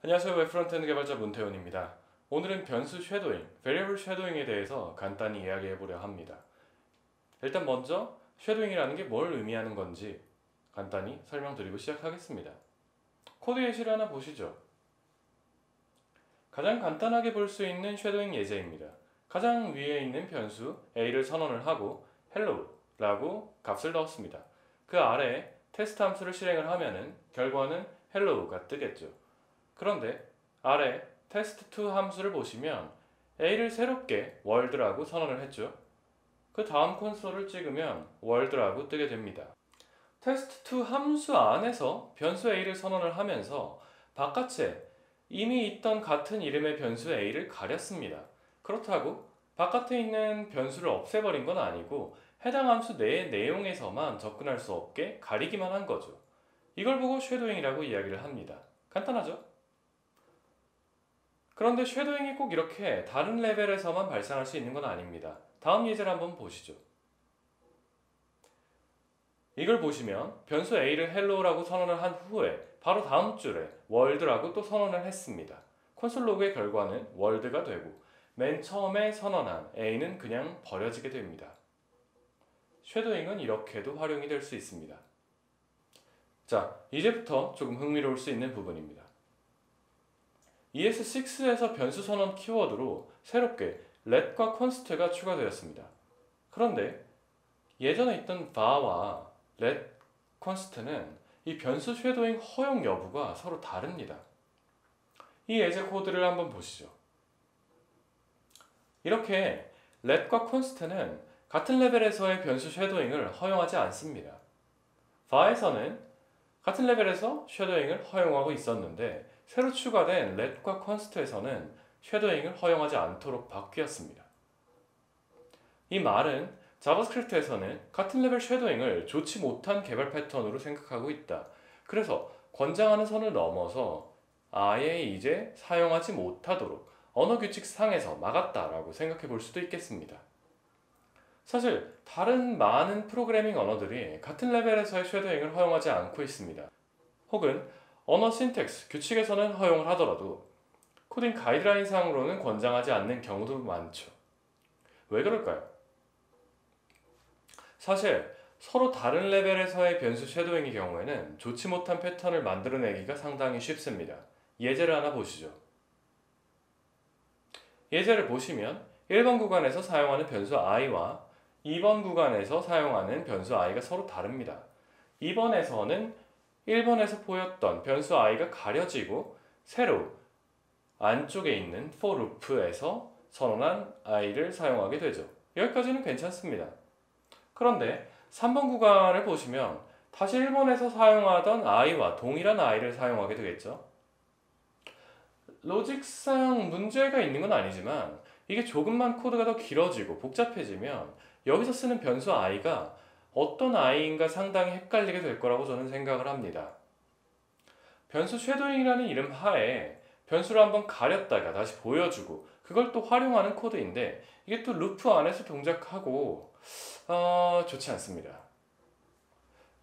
안녕하세요. 웹 프론트엔드 개발자 문태훈입니다. 오늘은 변수 쉐도잉, Variable Shadowing에 대해서 간단히 이야기해 보려 합니다. 일단 먼저 쉐도잉이라는 게 뭘 의미하는 건지 간단히 설명드리고 시작하겠습니다. 코드 예시를 하나 보시죠. 가장 간단하게 볼 수 있는 쉐도잉 예제입니다. 가장 위에 있는 변수 a를 선언을 하고 hello라고 값을 넣었습니다. 그 아래에 테스트 함수를 실행을 하면은 결과는 hello가 뜨겠죠. 그런데 아래 test2 함수를 보시면 a를 새롭게 world라고 선언을 했죠. 그 다음 콘솔을 찍으면 world라고 뜨게 됩니다. test2 함수 안에서 변수 a를 선언을 하면서 바깥에 이미 있던 같은 이름의 변수 a를 가렸습니다. 그렇다고 바깥에 있는 변수를 없애버린 건 아니고 해당 함수 내의 내용에서만 접근할 수 없게 가리기만 한 거죠. 이걸 보고 쉐도잉이라고 이야기를 합니다. 간단하죠? 그런데 쉐도잉이 꼭 이렇게 다른 레벨에서만 발생할 수 있는 건 아닙니다. 다음 예제를 한번 보시죠. 이걸 보시면 변수 a를 hello라고 선언을 한 후에 바로 다음 줄에 world라고 또 선언을 했습니다. 콘솔 로그의 결과는 world가 되고 맨 처음에 선언한 a는 그냥 버려지게 됩니다. 쉐도잉은 이렇게도 활용이 될 수 있습니다. 자, 이제부터 조금 흥미로울 수 있는 부분입니다. ES6에서 변수 선언 키워드로 새롭게 let과 const가 추가되었습니다. 그런데 예전에 있던 var와 let, const는 이 변수 쉐도잉 허용 여부가 서로 다릅니다. 이 예제 코드를 한번 보시죠. 이렇게 let과 const는 같은 레벨에서의 변수 쉐도잉을 허용하지 않습니다. var에서는 같은 레벨에서 쉐도잉을 허용하고 있었는데 새로 추가된 let과 const에서는 쉐도잉을 허용하지 않도록 바뀌었습니다. 이 말은 자바스크립트에서는 같은 레벨 쉐도잉을 좋지 못한 개발 패턴으로 생각하고 있다. 그래서 권장하는 선을 넘어서 아예 이제 사용하지 못하도록 언어 규칙 상에서 막았다라고 생각해 볼 수도 있겠습니다. 사실 다른 많은 프로그래밍 언어들이 같은 레벨에서의 쉐도잉을 허용하지 않고 있습니다. 혹은 언어 신텍스, 규칙에서는 허용을 하더라도 코딩 가이드라인 상으로는 권장하지 않는 경우도 많죠. 왜 그럴까요? 사실 서로 다른 레벨에서의 변수 쉐도잉의 경우에는 좋지 못한 패턴을 만들어내기가 상당히 쉽습니다. 예제를 하나 보시죠. 예제를 보시면 1번 구간에서 사용하는 변수 i와 2번 구간에서 사용하는 변수 i가 서로 다릅니다. 2번에서는 1번에서 보였던 변수 i가 가려지고 새로 안쪽에 있는 for loop에서 선언한 i를 사용하게 되죠. 여기까지는 괜찮습니다. 그런데 3번 구간을 보시면 다시 1번에서 사용하던 i와 동일한 i를 사용하게 되겠죠. 로직상 문제가 있는 건 아니지만 이게 조금만 코드가 더 길어지고 복잡해지면 여기서 쓰는 변수 i가 어떤 i인가 상당히 헷갈리게 될 거라고 저는 생각을 합니다. 변수 쉐도잉이라는 이름 하에 변수를 한번 가렸다가 다시 보여주고 그걸 또 활용하는 코드인데 이게 또 루프 안에서 동작하고 좋지 않습니다.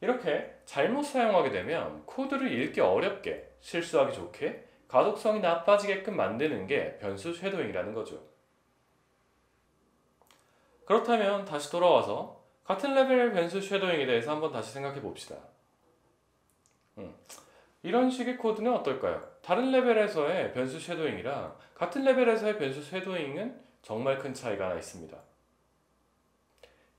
이렇게 잘못 사용하게 되면 코드를 읽기 어렵게 실수하기 좋게 가독성이 나빠지게끔 만드는 게 변수 쉐도잉이라는 거죠. 그렇다면 다시 돌아와서 같은 레벨의 변수 쉐도잉에 대해서 한번 다시 생각해 봅시다. 이런 식의 코드는 어떨까요? 다른 레벨에서의 변수 쉐도잉이랑 같은 레벨에서의 변수 쉐도잉은 정말 큰 차이가 하나 있습니다.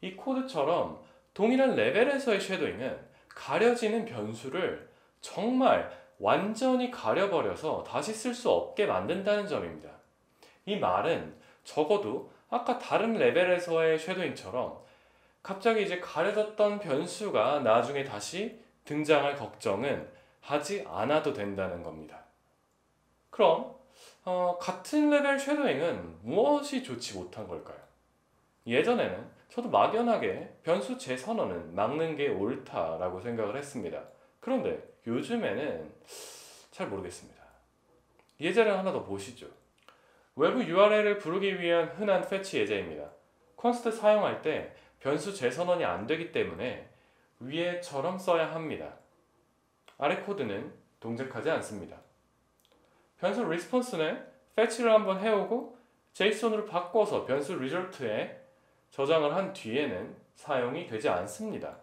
이 코드처럼 동일한 레벨에서의 쉐도잉은 가려지는 변수를 정말 완전히 가려버려서 다시 쓸 수 없게 만든다는 점입니다. 이 말은 적어도 아까 다른 레벨에서의 쉐도잉처럼 갑자기 이제 가려졌던 변수가 나중에 다시 등장할 걱정은 하지 않아도 된다는 겁니다. 그럼 같은 레벨 쉐도잉은 무엇이 좋지 못한 걸까요? 예전에는 저도 막연하게 변수 재선언은 막는 게 옳다라고 생각을 했습니다. 그런데 요즘에는 잘 모르겠습니다. 예제를 하나 더 보시죠. 외부 URL을 부르기 위한 흔한 패치 예제입니다. const 사용할 때 변수 재선언이 안 되기 때문에 위에처럼 써야 합니다. 아래 코드는 동작하지 않습니다. 변수 response는 fetch를 한번 해오고 JSON으로 바꿔서 변수 result에 저장을 한 뒤에는 사용이 되지 않습니다.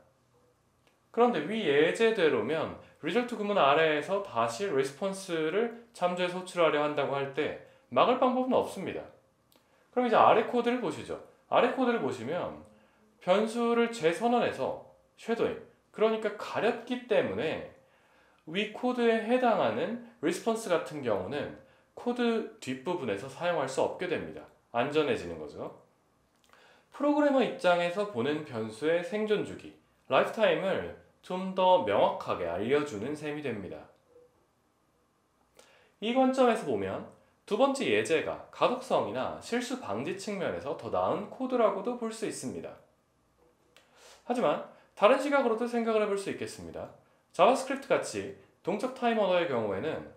그런데 위 예제대로면 result 구문 아래에서 다시 response를 참조해서 호출하려 한다고 할 때 막을 방법은 없습니다. 그럼 이제 아래 코드를 보시죠. 아래 코드를 보시면 변수를 재선언해서 쉐도잉, 그러니까 가렸기 때문에 위 코드에 해당하는 response 같은 경우는 코드 뒷부분에서 사용할 수 없게 됩니다. 안전해지는 거죠. 프로그래머 입장에서 보는 변수의 생존 주기, 라이프타임을 좀 더 명확하게 알려주는 셈이 됩니다. 이 관점에서 보면 두 번째 예제가 가독성이나 실수 방지 측면에서 더 나은 코드라고도 볼 수 있습니다. 하지만 다른 시각으로도 생각을 해볼 수 있겠습니다. 자바스크립트 같이 동적 타입 언어의 경우에는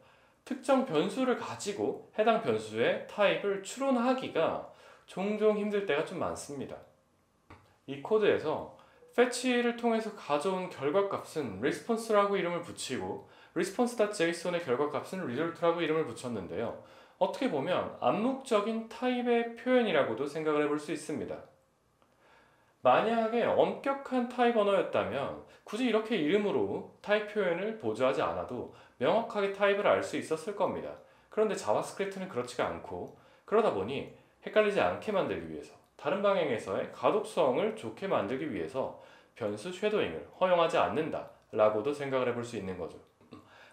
특정 변수를 가지고 해당 변수의 타입을 추론하기가 종종 힘들 때가 좀 많습니다. 이 코드에서 fetch를 통해서 가져온 결과값은 response라고 이름을 붙이고 response.json의 결과값은 result라고 이름을 붙였는데요. 어떻게 보면 암묵적인 타입의 표현이라고도 생각을 해볼 수 있습니다. 만약에 엄격한 타입 언어였다면 굳이 이렇게 이름으로 타입 표현을 보조하지 않아도 명확하게 타입을 알 수 있었을 겁니다. 그런데 자바스크립트는 그렇지가 않고, 그러다 보니 헷갈리지 않게 만들기 위해서, 다른 방향에서의 가독성을 좋게 만들기 위해서 변수 쉐도잉을 허용하지 않는다 라고도 생각을 해볼 수 있는 거죠.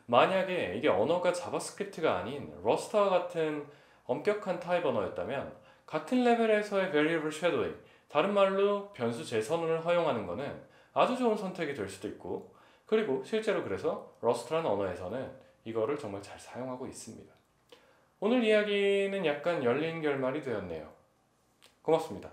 만약에 이게 언어가 자바스크립트가 아닌 러스트와 같은 엄격한 타입 언어였다면 같은 레벨에서의 variable shadowing, 다른 말로 변수 재선언을 허용하는 것은 아주 좋은 선택이 될 수도 있고, 그리고 실제로 그래서 러스트라는 언어에서는 이거를 정말 잘 사용하고 있습니다. 오늘 이야기는 약간 열린 결말이 되었네요. 고맙습니다.